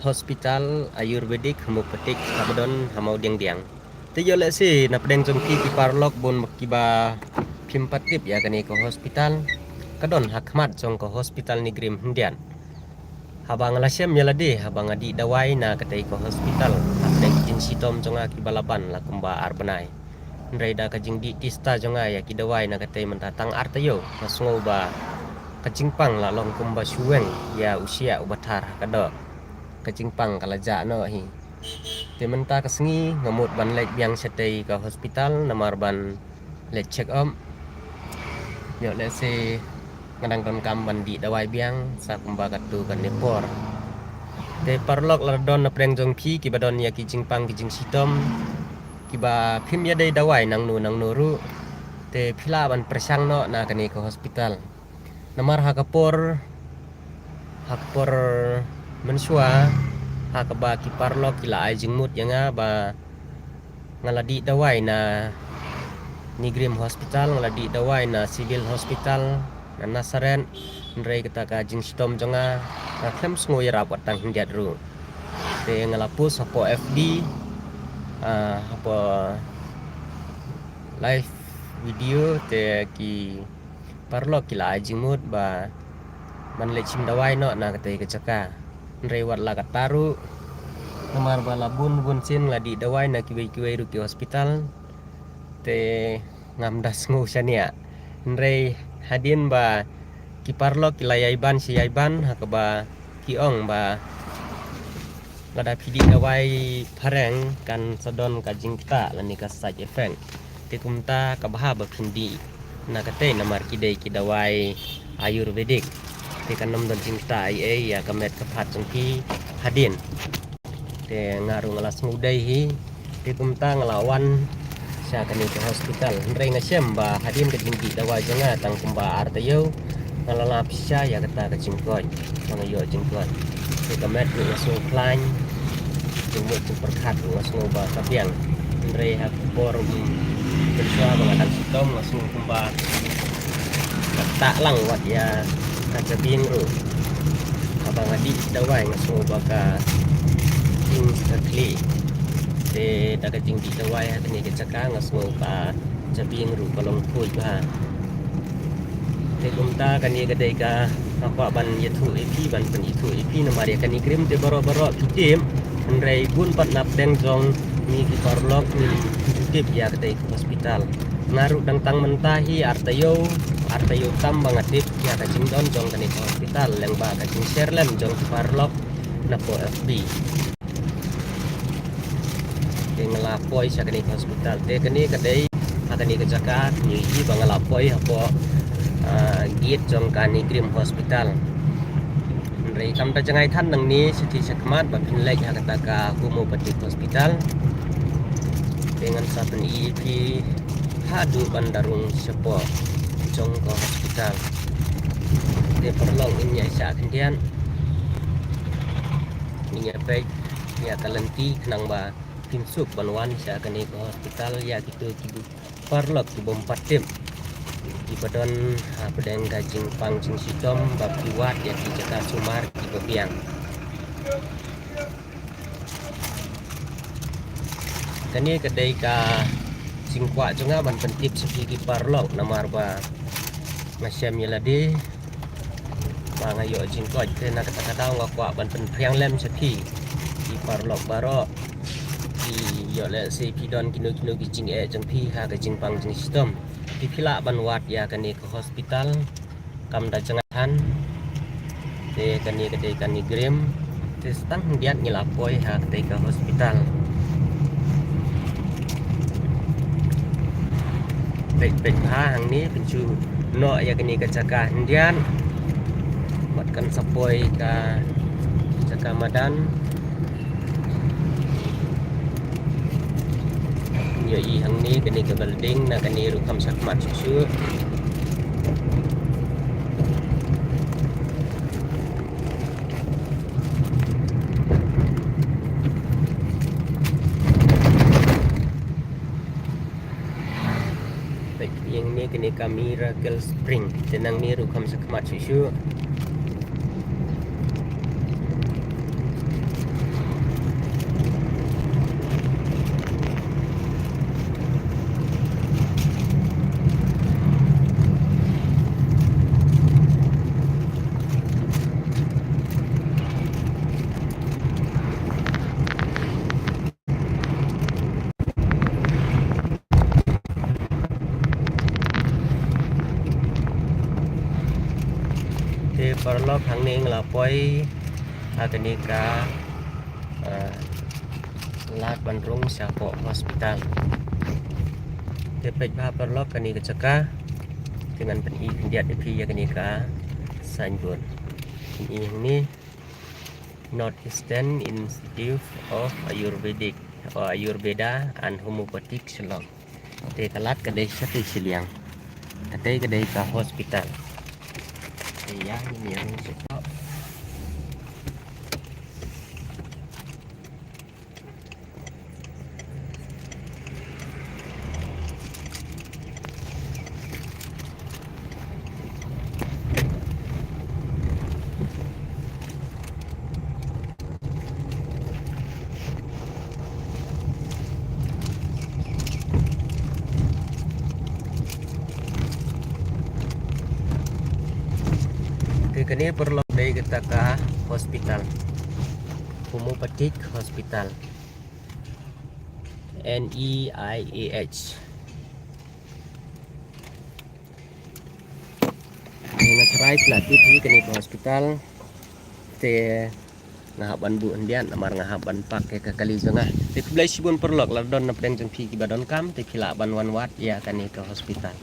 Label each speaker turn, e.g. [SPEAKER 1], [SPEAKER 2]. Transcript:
[SPEAKER 1] Hospital Ayurvedic Homeopathic Kabadon Hamau Diang. Tiyo le si na pedeng jongki ki parlok bon makiba pimpatip ya kani ke hospital. Kadon hakmat jong ke hospital ni Grim Hendian. Habang lasem yalade habang adi dawai na katai ke hospital. Pedeng jin sitom jonga ki balaban la kumba arbanai. Nreda kajing di tista jonga ya ki dawai na katai mentatang artayo masngo ba kajingpang la long kumba suweng ya usia ubatar kado kajingpang kalaja no hi tementa kesengi ngamut ban lek biang setei ke hospital namar ban lek check up yo le se ngadang don kam ban di dawai biang sa kumba katu kan nepor te parlok la don na preng jong phi ki badon ya ki jingpang ki jing sitom ki ba phim ya dei dawai nang nuru te phila ban persang no na kani ke hospital namar hakapor mensua hakaba ki parlok kila ai jingmut yanga ba ngaladi dawai na Nigrim Hospital ngaladi dawai na Civil Hospital na Nasaren nrei kita ka jing stom jonga na klem sngo yarap watang hindiat ru te ngalapus hapo FB hapo live video te ki parlok kila ai jingmut ba man lechim dawai no na katai kecaka nrei wat la kataru namar bala bun sin la di dawai na kiwei ru ki hospital te ngamdas ngu sania nrei hadin ba ki parlok kila yaiban si yaiban hakaba ki ong ba lada pidi dawai pareng kan sadon ka jingta lani ka side effect te kumta ka baha ba phindi na katai namar kidai ki dawai ayurvedic te kanam don jingta ai ya kamet kapat jongki hadin te ngaru ngalas ngudai hi te kumta ngelawan sa kani ke hospital nrei ngasem ba hadin ke jingdi dawai jonga tang kumba artayo ngalala pisya ya kata ke jingkoi mangayo jingkoi te kamet ku ngasu klan jumut perkat ngasu ba kapiang nrei hak por bensua bangadan sitom ngasu kumba tak lang wat ya kaca bingru abang adi dawai ngasu baka ing sakli te daga jing di dawai hatani ke caka ngasu ba cabingru kolong kuj ba te kumta kani gadai ka apa ban yathu epi ban pen itu epi namari kani krim te baro kitim nrei bun pat nap deng jong ni ki parlok ni tip ya gadai hospital ngaru dang tang mentahi artayo tam bangatip ya kacing don jong kani hospital yang ba kacing share lem jong parlok na po FB te ngelapoi sa kani hospital te kani kadai akani kejaka ni bang ngelapoi hapo giat jong kani Grim Hospital nrei kam ta jangai than nang ni siti sakmat ba phin lek hakata ka homeopathic hospital dengan saben EP hadu bandarung sepo jong ko hospital de perlong inya sa kendian inya baik ya talenti kenang ba pinsuk banwan sa kani ko hospital ya gitu kibu perlok ki bom patim di badon pedeng gajing pangjing sitom bab kiwat ya ki jaka sumar ki bebiang kani kedai ka singkwa jonga ban pentip sepi ki parlok namar ba ngasem yalade ba ngayo jingko te na kata kata ngakwa ban pen priang lem sepi ki parlok baro ki yo le se pidon kino ki jing jeng pi ha ka jing pang jing sistem ki phila ban wat ya kani ke hospital kam da jangan te kani kedai kani Grim te stang diat ngilapoi ha ke hospital baik hang ni pencu no ya kini kecaka Indian buatkan sapoi ka caka madan yo i hang ni kini ke building na kini rukam sakmat susu yang ni kini ka Miracle Spring tenang ni rukam sakmat susu perlok hang ning lapoi akanika lat Bandung Siapo Hospital. Tepej bah perlok kani keceka dengan peni pendiat epi ya kanika sanjun. Ini Northeastern Institute of Ayurveda and Homeopathic Shillong. Te kalat kedai sate Shiliang. Kedai ke hospital. Ya ini yang suka. Kini perlu dari kita ke hospital Homeopathic Hospital NEIAH. Ingat right lah tipi kini ke hospital te ngahaban bu endian amar ngahaban pakai ke kali zengah te belas sibun perlu lardon na pedang jempi ki badon kam te kilaban wan wat ya kani ke hospital.